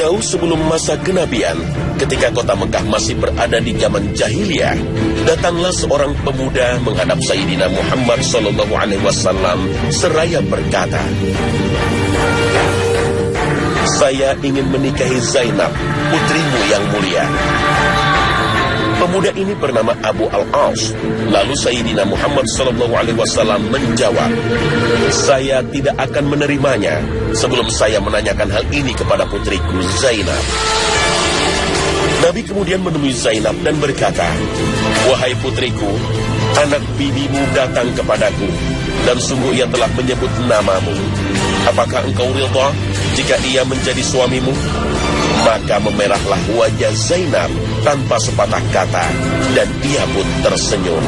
Jauh sebelum masa kenabian, ketika kota Mekah masih berada di zaman jahiliyah, datanglah seorang pemuda menghadap Sayyidina Muhammad SAW seraya berkata, "Saya ingin menikahi Zainab, putrimu yang mulia." Pemuda ini bernama Abu Al-As. Lalu Sayyidina Muhammad SAW menjawab, "Saya tidak akan menerimanya sebelum saya menanyakan hal ini kepada putriku Zainab." Nabi kemudian menemui Zainab dan berkata, "Wahai putriku, anak bibimu datang kepadaku, dan sungguh ia telah menyebut namamu. Apakah engkau ridha jika ia menjadi suamimu?" Maka memerahlah wajah Zainab tanpa sepatah kata, dan ia pun tersenyum.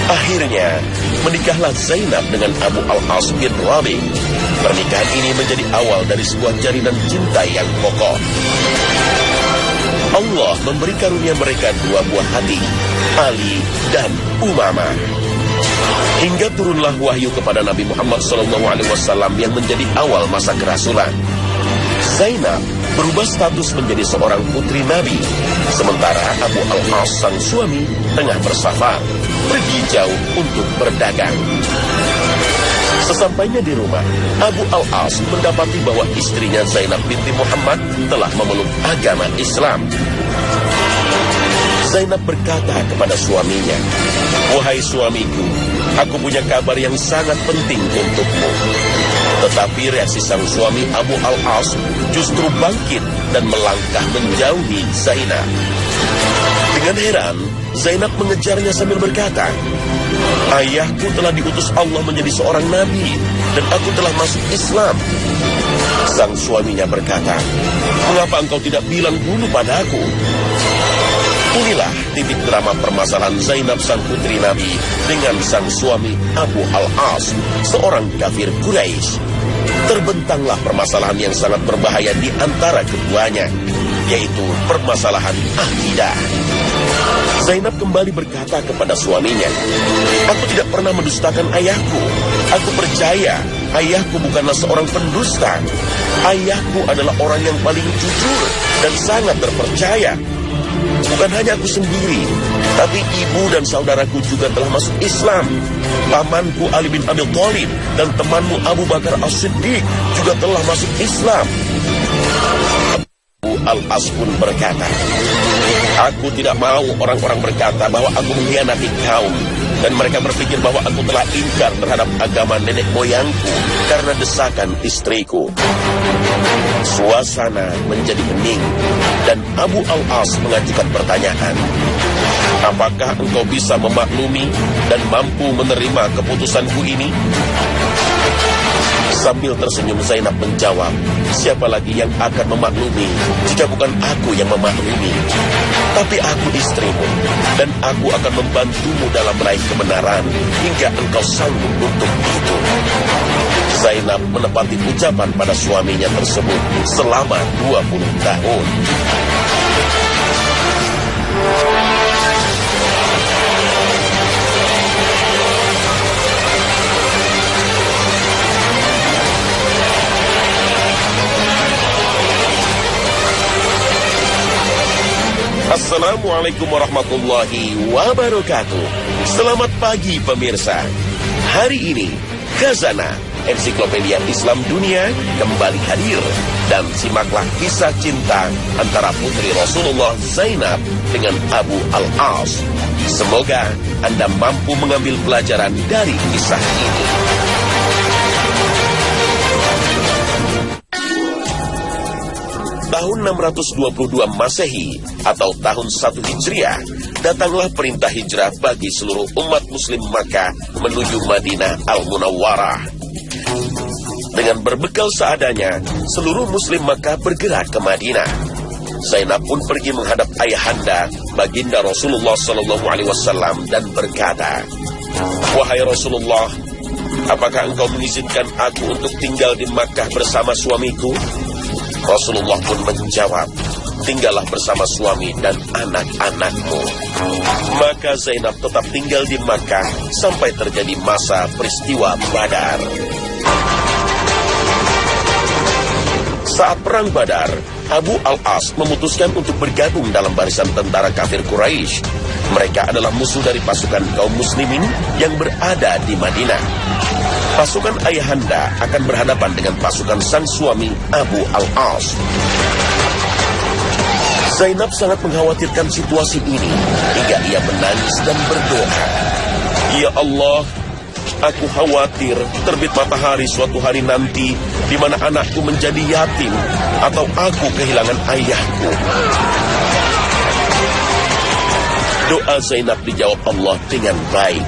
Akhirnya, menikahlah Zainab dengan Abu Al-As bin Rabi'. Pernikahan ini menjadi awal dari sebuah jalinan cinta yang kokoh. Allah memberi karunia mereka dua buah hati, Ali dan Umamah. Hingga turunlah wahyu kepada Nabi Muhammad SAW yang menjadi awal masa kerasulan. Zainab berubah status menjadi seorang putri Nabi, sementara Abu Al-As sang suami tengah bersafar, pergi jauh untuk berdagang. Sesampainya di rumah, Abu Al-As mendapati bahwa istrinya Zainab binti Muhammad telah memeluk agama Islam. Zainab berkata kepada suaminya, "Wahai suamiku, aku punya kabar yang sangat penting untukmu." Tetapi reaksi sang suami Abu Al-As justru bangkit dan melangkah menjauhi Zainab. Dengan heran, Zainab mengejarnya sambil berkata, "Ayahku telah diutus Allah menjadi seorang nabi, dan aku telah masuk Islam." Sang suaminya berkata, "Mengapa engkau tidak bilang dulu padaku?" Inilah titik drama permasalahan Zainab sang putri Nabi dengan sang suami Abu Al-As, seorang kafir Quraisy. Terbentanglah permasalahan yang sangat berbahaya di antara keduanya, yaitu permasalahan akidah. Zainab kembali berkata kepada suaminya, "Aku tidak pernah mendustakan ayahku. Aku percaya ayahku bukanlah seorang pendusta. Ayahku adalah orang yang paling jujur dan sangat terpercaya. Bukan hanya aku sendiri, tapi ibu dan saudaraku juga telah masuk Islam. Pamanku Ali bin Abi Thalib dan temanmu Abu Bakar As-Siddiq juga telah masuk Islam." Abu Al-As pun berkata, "Aku tidak mau orang-orang berkata bahwa aku mengkhianati kaum, dan mereka berpikir bahwa aku telah ingkar terhadap agama nenek moyangku karena desakan istriku." Suasana menjadi hening, dan Abu Al-As mengajukan pertanyaan, "Apakah engkau bisa memaklumi dan mampu menerima keputusanku ini?" Sambil tersenyum Zainab menjawab, "Siapa lagi yang akan memaklumi jika bukan aku yang memaklumi? Tapi aku istrimu, dan aku akan membantumu dalam meraih kebenaran hingga engkau sanggup untuk itu." Zainab menepati ucapan pada suaminya tersebut selama 20 tahun. Assalamualaikum warahmatullahi wabarakatuh. Selamat pagi pemirsa. Hari ini Khazanah Ensiklopedia Islam Dunia kembali hadir, dan simaklah kisah cinta antara putri Rasulullah Zainab dengan Abu Al-As. Semoga Anda mampu mengambil pelajaran dari kisah ini. Tahun 622 Masehi atau tahun 1 Hijriah, datanglah perintah hijrah bagi seluruh umat muslim Makkah menuju Madinah Al-Munawwarah. Dengan berbekal seadanya, seluruh muslim Makkah bergerak ke Madinah. Zainab pun pergi menghadap ayahanda, baginda Rasulullah SAW, dan berkata, "Wahai Rasulullah, apakah engkau mengizinkan aku untuk tinggal di Makkah bersama suamiku?" Rasulullah pun menjawab, "Tinggallah bersama suami dan anak-anakmu." Maka Zainab tetap tinggal di Makkah sampai terjadi masa peristiwa Badar. Saat perang Badar, Abu Al-As memutuskan untuk bergabung dalam barisan tentara kafir Quraisy. Mereka adalah musuh dari pasukan kaum muslimin yang berada di Madinah. Pasukan ayahanda akan berhadapan dengan pasukan sang suami Abu Al-As. Zainab sangat mengkhawatirkan situasi ini hingga ia menangis dan berdoa, "Ya Allah, aku khawatir terbit matahari suatu hari nanti di mana anakku menjadi yatim atau aku kehilangan ayahku." Doa Zainab dijawab Allah dengan baik.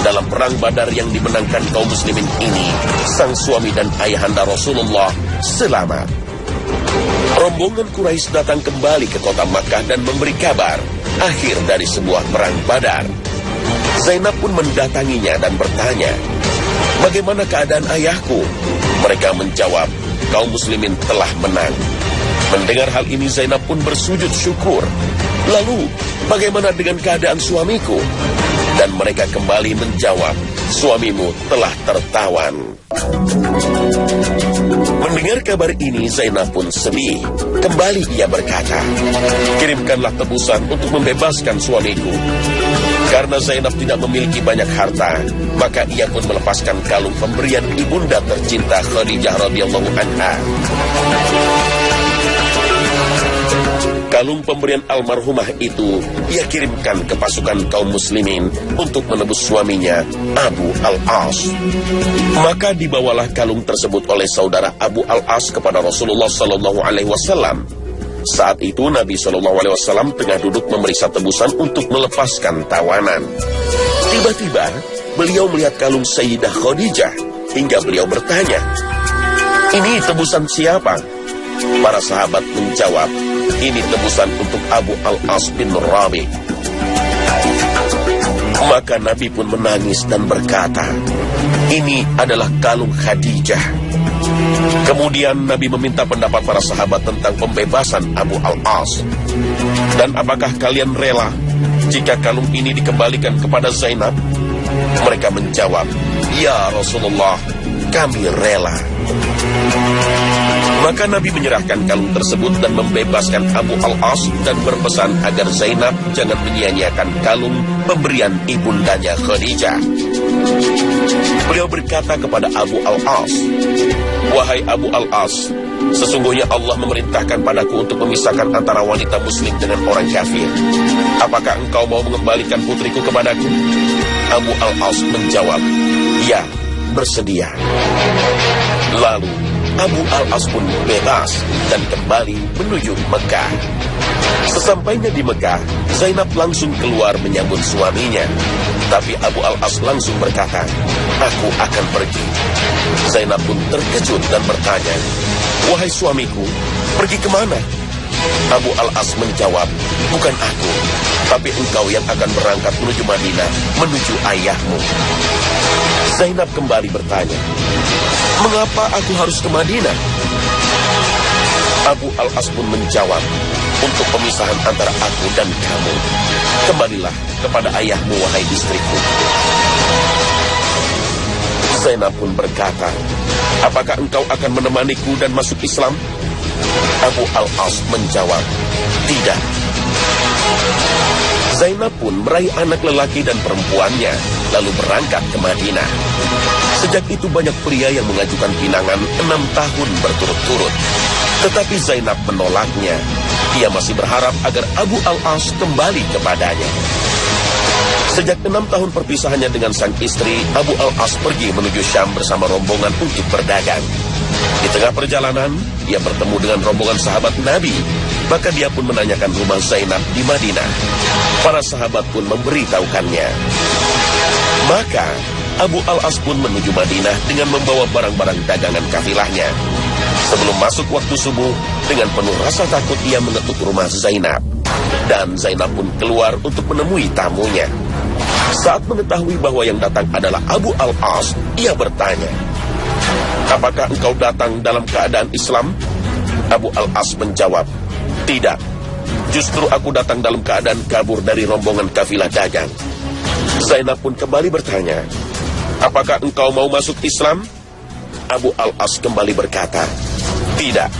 Dalam perang Badar yang dimenangkan kaum muslimin ini, sang suami dan ayahanda Rasulullah selamat. Rombongan Quraisy datang kembali ke kota Makkah dan memberi kabar akhir dari sebuah perang Badar. Zainab pun mendatanginya dan bertanya, "Bagaimana keadaan ayahku?" Mereka menjawab, "Kaum muslimin telah menang." Mendengar hal ini Zainab pun bersujud syukur. "Lalu, bagaimana dengan keadaan suamiku?" Dan mereka kembali menjawab, "Suamimu telah tertawan." Mendengar kabar ini Zainab pun sedih. Kembali ia berkata, "Kirimkanlah tebusan untuk membebaskan suamiku." Karena Zainab tidak memiliki banyak harta, maka ia pun melepaskan kalung pemberian ibunda tercinta Khadijah radhiyallahu anha. Kalung pemberian almarhumah itu ia kirimkan ke pasukan kaum muslimin untuk menebus suaminya Abu Al-As. Maka dibawalah kalung tersebut oleh saudara Abu Al-As kepada Rasulullah SAW. Saat itu Nabi SAW tengah duduk memeriksa tebusan untuk melepaskan tawanan. Tiba-tiba beliau melihat kalung Sayyidah Khadijah hingga beliau bertanya, "Ini tebusan siapa?" Para sahabat menjawab, "Ini tebusan untuk Abu Al-As bin Rabi'." Maka Nabi pun menangis dan berkata, "Ini adalah kalung Khadijah." Kemudian Nabi meminta pendapat para sahabat tentang pembebasan Abu Al-As. "Dan apakah kalian rela jika kalung ini dikembalikan kepada Zainab?" Mereka menjawab, "Ya Rasulullah, kami rela." Maka Nabi menyerahkan kalung tersebut dan membebaskan Abu Al-As dan berpesan agar Zainab jangan menyia-nyiakan kalung pemberian ibundanya Khadijah. Beliau berkata kepada Abu Al-As, "Wahai Abu Al-As, sesungguhnya Allah memerintahkan padaku untuk memisahkan antara wanita muslim dengan orang kafir. Apakah engkau mau mengembalikan putriku kepadaku?" Abu Al-As menjawab, "Ya, bersedia." Lalu Abu Al-As pun bebas dan kembali menuju Mekah. Sesampainya di Mekah, Zainab langsung keluar menyambut suaminya. Tapi Abu Al-As langsung berkata, "Aku akan pergi." Zainab pun terkejut dan bertanya, "Wahai suamiku, pergi kemana?" Abu Al-As menjawab, "Bukan aku, tapi engkau yang akan berangkat menuju Madinah, menuju ayahmu." Zainab kembali bertanya, "Mengapa aku harus ke Madinah?" Abu Al-As pun menjawab, "Untuk pemisahan antara aku dan kamu. Kembalilah kepada ayahmu, wahai istriku." Zainab pun berkata, "Apakah engkau akan menemaniku dan masuk Islam?" Abu Al-As menjawab, "Tidak." Zainab pun meraih anak lelaki dan perempuannya, lalu berangkat ke Madinah. Sejak itu banyak pria yang mengajukan pinangan 6 tahun berturut-turut. Tetapi Zainab menolaknya. Ia masih berharap agar Abu Al-As kembali kepadanya. Sejak 6 tahun perpisahannya dengan sang istri, Abu Al-As pergi menuju Syam bersama rombongan untuk berdagang. Di tengah perjalanan, ia bertemu dengan rombongan sahabat Nabi. Maka dia pun menanyakan rumah Zainab di Madinah. Para sahabat pun memberitahukannya. Maka Abu Al-As pun menuju Madinah dengan membawa barang-barang dagangan kafilahnya. Sebelum masuk waktu subuh, dengan penuh rasa takut ia mengetuk rumah Zainab. Dan Zainab pun keluar untuk menemui tamunya. Saat mengetahui bahwa yang datang adalah Abu Al-As, ia bertanya, "Apakah engkau datang dalam keadaan Islam?" Abu Al-As menjawab, "Tidak, justru aku datang dalam keadaan kabur dari rombongan kafilah dagang." Zainab pun kembali bertanya, "Apakah engkau mau masuk Islam?" Abu Al-As kembali berkata, "Tidak,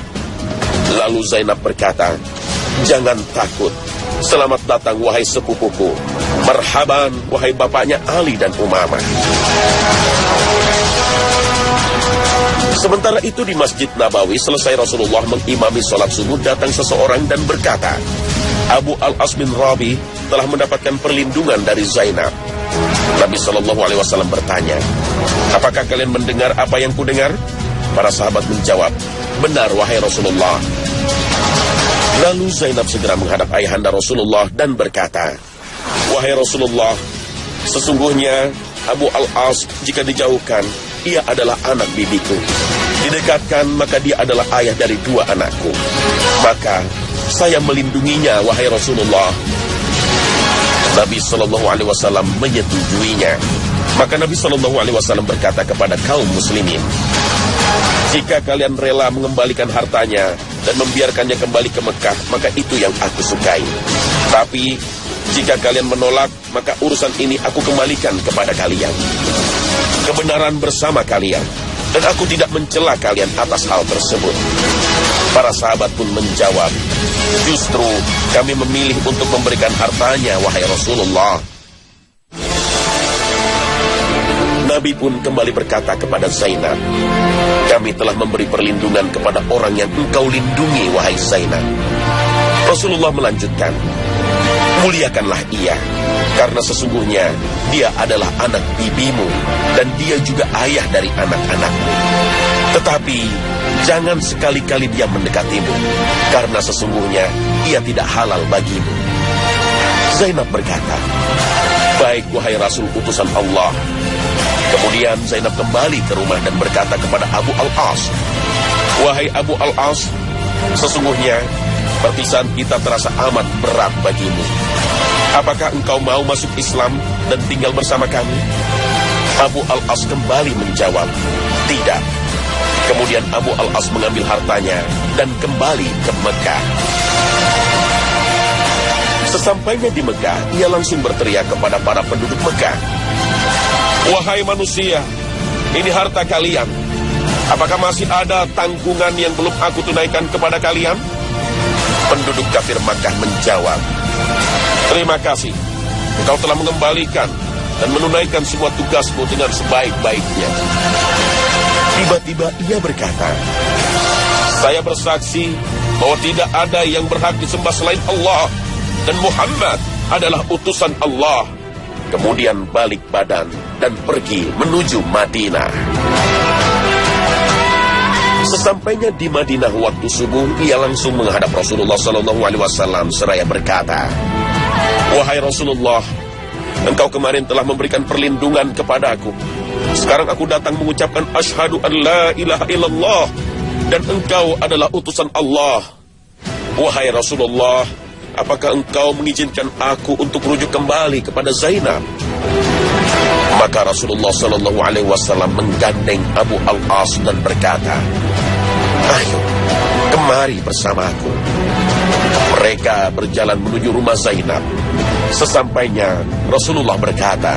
Lalu Zainab berkata, "Jangan takut. Selamat datang wahai sepupuku. Marhaban wahai bapaknya Ali dan Umamah." Sementara itu di Masjid Nabawi, selesai Rasulullah mengimami sholat subuh, datang seseorang dan berkata, "Abu Al-As bin Rabi telah mendapatkan perlindungan dari Zainab." Nabi SAW bertanya, "Apakah kalian mendengar apa yang kudengar?" Para sahabat menjawab, "Benar wahai Rasulullah." Lalu Zainab segera menghadap ayahanda Rasulullah dan berkata, "Wahai Rasulullah, sesungguhnya Abu Al-As jika dijauhkan, ia adalah anak bibiku. Didekatkan, maka dia adalah ayah dari 2 anakku. Maka saya melindunginya wahai Rasulullah." Nabi SAW menyetujuinya. Maka Nabi SAW berkata kepada kaum muslimin, "Jika kalian rela mengembalikan hartanya dan membiarkannya kembali ke Mekah, maka itu yang aku sukai. Tapi jika kalian menolak, maka urusan ini aku kembalikan kepada kalian. Kebenaran bersama kalian, dan aku tidak mencela kalian atas hal tersebut." Para sahabat pun menjawab, "Justru kami memilih untuk memberikan hartanya wahai Rasulullah." Nabi pun kembali berkata kepada Zainab, "Kami telah memberi perlindungan kepada orang yang engkau lindungi wahai Zainab." Rasulullah melanjutkan, "Muliakanlah ia, karena sesungguhnya dia adalah anak bibimu, dan dia juga ayah dari anak-anakmu. Tetapi jangan sekali-kali dia mendekatimu, karena sesungguhnya ia tidak halal bagimu." Zainab berkata, "Baik wahai Rasul utusan Allah." Kemudian Zainab kembali ke rumah dan berkata kepada Abu Al-As, "Wahai Abu Al-As, sesungguhnya perpisahan kita terasa amat berat bagimu. Apakah engkau mau masuk Islam dan tinggal bersama kami?" Abu Al-As kembali menjawab, "Tidak." Kemudian Abu Al-As mengambil hartanya dan kembali ke Mekah. Sesampainya di Mekah, ia langsung berteriak kepada para penduduk Mekah, "Wahai manusia, ini harta kalian. Apakah masih ada tanggungan yang belum aku tunaikan kepada kalian?" Penduduk kafir Makkah menjawab, "Terima kasih, engkau telah mengembalikan dan menunaikan semua tugasmu dengan sebaik-baiknya." Tiba-tiba ia berkata, "Saya bersaksi bahwa tidak ada yang berhak disembah selain Allah, dan Muhammad adalah utusan Allah." Kemudian balik badan dan pergi menuju Madinah. Sesampainya di Madinah waktu subuh, ia langsung menghadap Rasulullah SAW seraya berkata, "Wahai Rasulullah, engkau kemarin telah memberikan perlindungan kepadaku. Sekarang aku datang mengucapkan asyhadu an la ilaha illallah, dan engkau adalah utusan Allah. Wahai Rasulullah, apakah engkau mengizinkan aku untuk merujuk kembali kepada Zainab?" Maka Rasulullah SAW menggandeng Abu Al-As dan berkata, "Ayo, kemari bersamaku." Mereka berjalan menuju rumah Zainab. Sesampainya, Rasulullah berkata,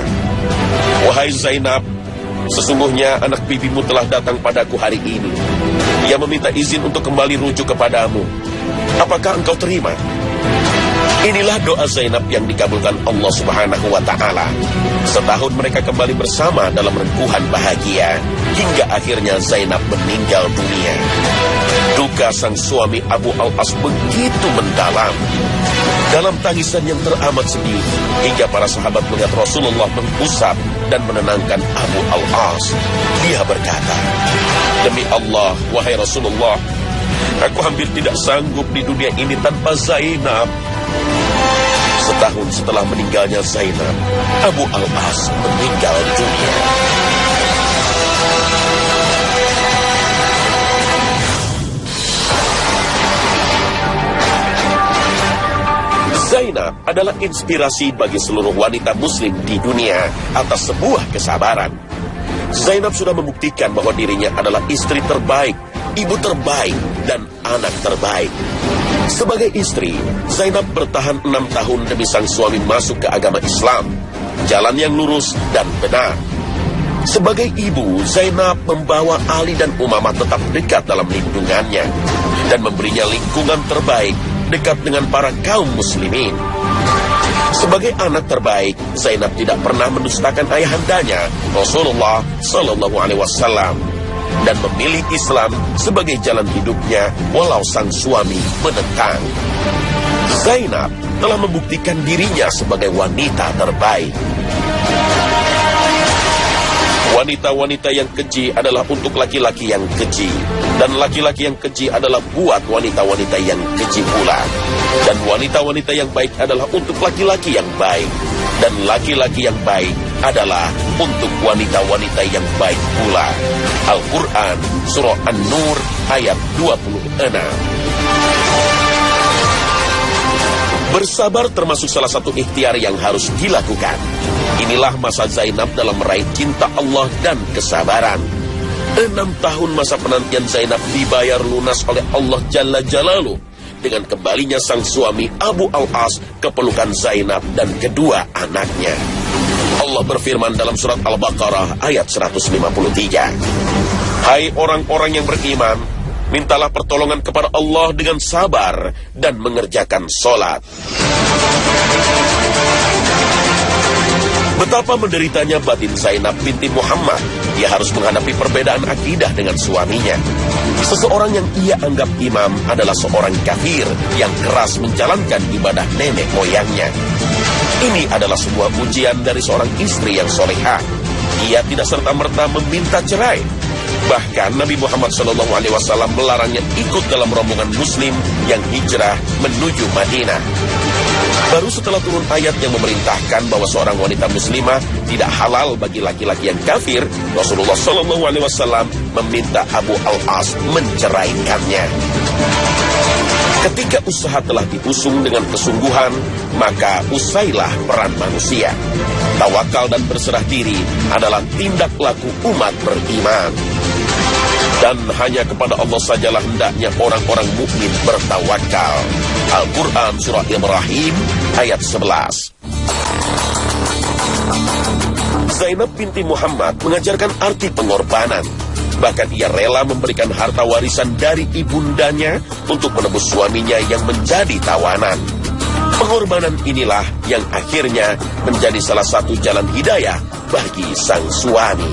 "Wahai Zainab, sesungguhnya anak bibimu telah datang padaku hari ini. Ia meminta izin untuk kembali rujuk kepadamu. Apakah engkau terima?" Inilah doa Zainab yang dikabulkan Allah Subhanahu wa Ta'ala. Setahun mereka kembali bersama dalam rengkuhan bahagia, hingga akhirnya Zainab meninggal dunia. Duka sang suami Abu Al-As begitu mendalam. Dalam tangisan yang teramat sedih, hingga para sahabat melihat Rasulullah mengusap dan menenangkan Abu Al-As. Dia berkata, "Demi Allah, wahai Rasulullah, aku hampir tidak sanggup di dunia ini tanpa Zainab." Setahun setelah meninggalnya Zainab, Abu Al-As meninggal dunia. Zainab adalah inspirasi bagi seluruh wanita muslim di dunia atas sebuah kesabaran. Zainab sudah membuktikan bahwa dirinya adalah istri terbaik, ibu terbaik, dan anak terbaik. Sebagai istri, Zainab bertahan 6 tahun demi sang suami masuk ke agama Islam, jalan yang lurus dan benar. Sebagai ibu, Zainab membawa Ali dan Umamah tetap dekat dalam lindungannya. dan memberinya lingkungan terbaik dekat dengan para kaum muslimin. Sebagai anak terbaik, Zainab tidak pernah mendustakan ayahandanya, Rasulullah Sallallahu Alaihi Wasallam, dan memilih Islam sebagai jalan hidupnya walau sang suami menentang. Zainab telah membuktikan dirinya sebagai wanita terbaik. Wanita-wanita yang keji adalah untuk laki-laki yang keji, dan laki-laki yang keji adalah buat wanita-wanita yang keji pula. Dan wanita-wanita yang baik adalah untuk laki-laki yang baik, dan laki-laki yang baik adalah untuk wanita-wanita yang baik pula. Al-Quran, Surah An-Nur, ayat 26. Bersabar termasuk salah satu ikhtiar yang harus dilakukan. Inilah masa Zainab dalam meraih cinta Allah dan kesabaran. 6 tahun masa penantian Zainab dibayar lunas oleh Allah Jalla Jalaluh dengan kembalinya sang suami Abu Al-As ke pelukan Zainab dan kedua anaknya. Allah berfirman dalam surat Al-Baqarah ayat 153. Hai orang-orang yang beriman, mintalah pertolongan kepada Allah dengan sabar dan mengerjakan sholat. Betapa menderitanya batin Zainab binti Muhammad. Dia harus menghadapi perbedaan akidah dengan suaminya. Seseorang yang ia anggap imam adalah seorang kafir yang keras menjalankan ibadah nenek moyangnya. Ini adalah sebuah ujian dari seorang istri yang solehah. Ia tidak serta-merta meminta cerai. Bahkan Nabi Muhammad SAW melarangnya ikut dalam rombongan muslim yang hijrah menuju Madinah. Baru setelah turun ayat yang memerintahkan bahwa seorang wanita muslimah tidak halal bagi laki-laki yang kafir, Rasulullah SAW meminta Abu Al-As menceraikannya. Ketika usaha telah diusung dengan kesungguhan, maka usailah peran manusia. Tawakal dan berserah diri adalah tindak laku umat beriman. Dan hanya kepada Allah sajalah hendaknya orang-orang mukmin bertawakal. Al-Quran Surah Ibrahim ayat 11. Zainab binti Muhammad mengajarkan arti pengorbanan. Bahkan ia rela memberikan harta warisan dari ibundanya untuk menebus suaminya yang menjadi tawanan. Pengorbanan inilah yang akhirnya menjadi salah satu jalan hidayah bagi sang suami.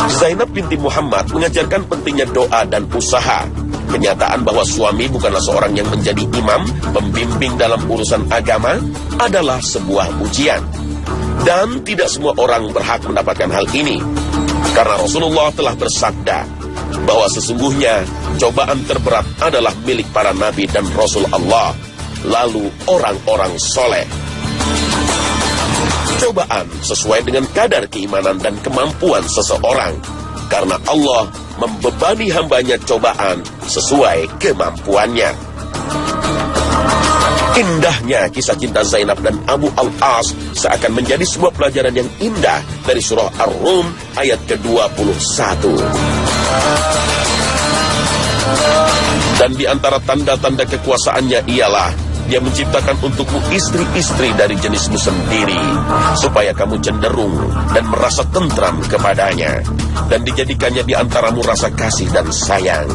Zainab binti Muhammad mengajarkan pentingnya doa dan usaha. Kenyataan bahwa suami bukanlah seorang yang menjadi imam, pembimbing dalam urusan agama adalah sebuah ujian. Dan tidak semua orang berhak mendapatkan hal ini. Karena Rasulullah telah bersabda bahwa sesungguhnya cobaan terberat adalah milik para nabi dan Rasul Allah, lalu orang-orang soleh. Cobaan sesuai dengan kadar keimanan dan kemampuan seseorang, karena Allah membebani hambanya cobaan sesuai kemampuannya. Indahnya kisah cinta Zainab dan Abu Al-As seakan menjadi sebuah pelajaran yang indah dari surah Ar-Rum ayat ke-21. Dan di antara tanda-tanda kekuasaannya ialah Dia menciptakan untukmu istri-istri dari jenismu sendiri, supaya kamu cenderung dan merasa tentram kepadanya, dan dijadikannya di antaramu rasa kasih dan sayang.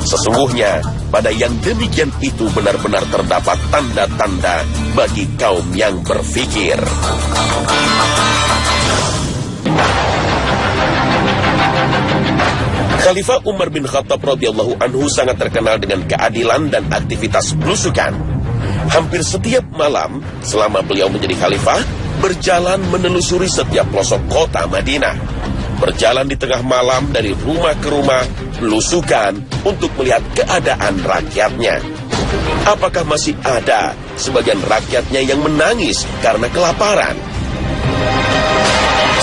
Sesungguhnya, pada yang demikian itu benar-benar terdapat tanda-tanda bagi kaum yang berfikir. Khalifah Umar bin Khattab radhiyallahu anhu sangat terkenal dengan keadilan dan aktivitas belusukan. Hampir setiap malam selama beliau menjadi khalifah, berjalan menelusuri setiap pelosok kota Madinah. Berjalan di tengah malam dari rumah ke rumah, belusukan untuk melihat keadaan rakyatnya. Apakah masih ada sebagian rakyatnya yang menangis karena kelaparan?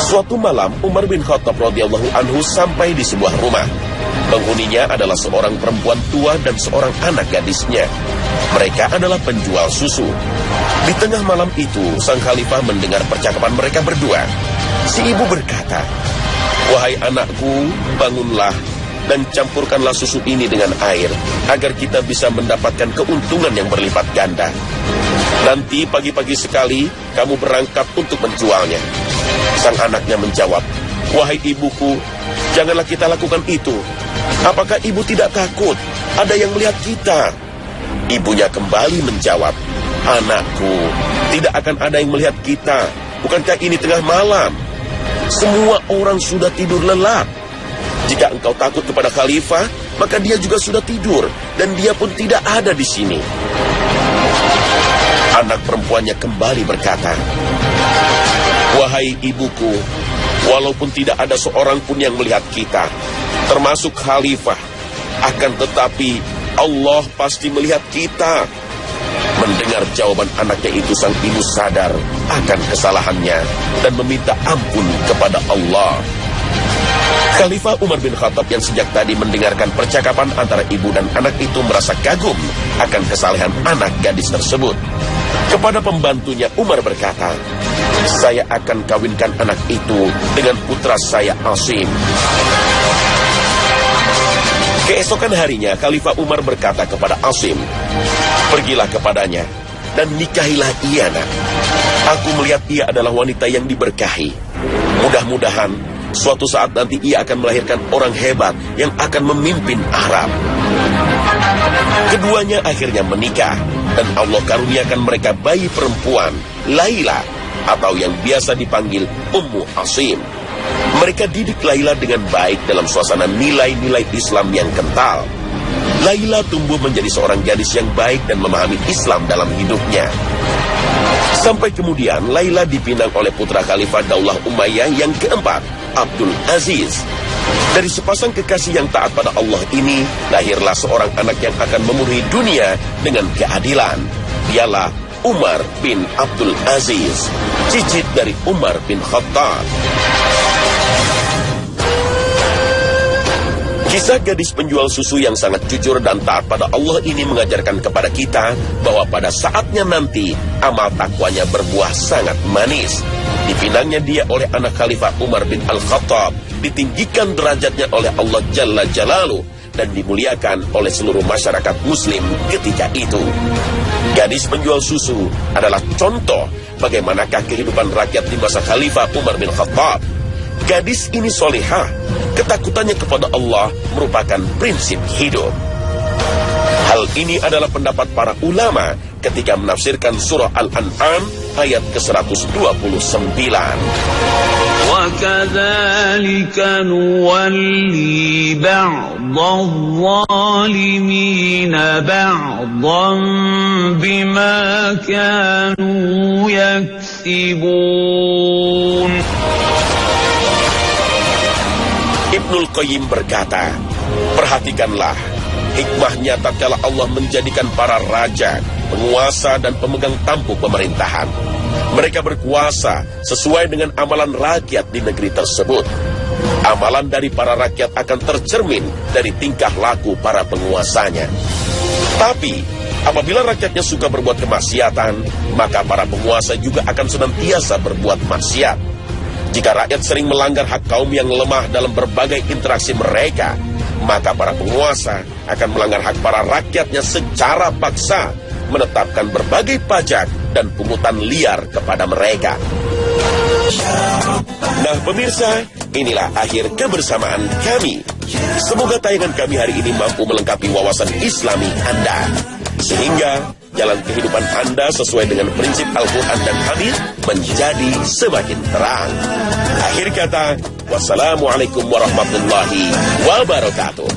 Suatu malam, Umar bin Khattab radhiyallahu anhu sampai di sebuah rumah. Penghuninya adalah seorang perempuan tua dan seorang anak gadisnya. Mereka adalah penjual susu. Di tengah malam itu, sang khalifah mendengar percakapan mereka berdua. Si ibu berkata, "Wahai anakku, bangunlah dan campurkanlah susu ini dengan air, agar kita bisa mendapatkan keuntungan yang berlipat ganda. Nanti pagi-pagi sekali, kamu berangkat untuk menjualnya." Sang anaknya menjawab, Wahai ibuku, janganlah kita lakukan itu. Apakah ibu tidak takut? Ada yang melihat kita. Ibunya kembali menjawab, anakku, tidak akan ada yang melihat kita. Bukankah ini tengah malam? Semua orang sudah tidur lelap. Jika engkau takut kepada khalifah, maka dia juga sudah tidur, dan dia pun tidak ada di sini. Anak perempuannya kembali berkata, wahai ibuku, walaupun tidak ada seorang pun yang melihat kita, termasuk khalifah, akan tetapi Allah pasti melihat kita. Mendengar jawaban anaknya itu, sang ibu sadar akan kesalahannya dan meminta ampun kepada Allah. Khalifah Umar bin Khattab yang sejak tadi mendengarkan percakapan antara ibu dan anak itu merasa kagum akan kesalehan anak gadis tersebut. Kepada pembantunya, Umar berkata, saya akan kawinkan anak itu dengan putra saya Asim. Keesokan harinya, Khalifah Umar berkata kepada Asim, pergilah kepadanya dan nikahilah ia, nak. Aku melihat ia adalah wanita yang diberkahi. Mudah-mudahan suatu saat nanti ia akan melahirkan orang hebat yang akan memimpin Arab. Keduanya akhirnya menikah, dan Allah karuniakan mereka bayi perempuan, Laila, atau yang biasa dipanggil Ummu Asim. Mereka didik Laila dengan baik dalam suasana nilai-nilai Islam yang kental. Laila tumbuh menjadi seorang gadis yang baik dan memahami Islam dalam hidupnya. Sampai kemudian Laila dipinang oleh putra Khalifah Daulah Umayyah yang keempat, Abdul Aziz. Dari sepasang kekasih yang taat pada Allah ini, lahirlah seorang anak yang akan memenuhi dunia dengan keadilan. Dialah Umar bin Abdul Aziz, cicit dari Umar bin Khattab. Kisah gadis penjual susu yang sangat jujur dan taat pada Allah ini mengajarkan kepada kita bahwa pada saatnya nanti amal takwanya berbuah sangat manis. Dipinangnya dia oleh anak Khalifah Umar bin Al-Khattab, ditinggikan derajatnya oleh Allah Jalla Jalaluh, dan dimuliakan oleh seluruh masyarakat muslim ketika itu. Gadis penjual susu adalah contoh bagaimanakah kehidupan rakyat di masa Khalifah Umar bin Khattab. Gadis ini solehah, ketakutannya kepada Allah merupakan prinsip hidup. Hal ini adalah pendapat para ulama ketika menafsirkan surah Al-An'am ayat ke-129. وَكَذَلِكَ نُوَلِّي بَعْضَ الظَّالِمِينَ بَعْضًا بِمَا كَانُوا يَكْسِبُونَ. Ibnul Qayyim berkata, perhatikanlah hikmahnya tatkala Allah menjadikan para raja, penguasa dan pemegang tampuk pemerintahan. Mereka berkuasa sesuai dengan amalan rakyat di negeri tersebut. Amalan dari para rakyat akan tercermin dari tingkah laku para penguasanya. Tapi apabila rakyatnya suka berbuat kemaksiatan, maka para penguasa juga akan senantiasa berbuat maksiat. Jika rakyat sering melanggar hak kaum yang lemah dalam berbagai interaksi mereka, maka para penguasa akan melanggar hak para rakyatnya secara paksa, menetapkan berbagai pajak dan pungutan liar kepada mereka. Nah pemirsa, inilah akhir kebersamaan kami. Semoga tayangan kami hari ini mampu melengkapi wawasan Islami Anda, sehingga jalan kehidupan Anda sesuai dengan prinsip Al-Quran dan Hadis menjadi semakin terang. Akhir kata, wassalamualaikum warahmatullahi wabarakatuh.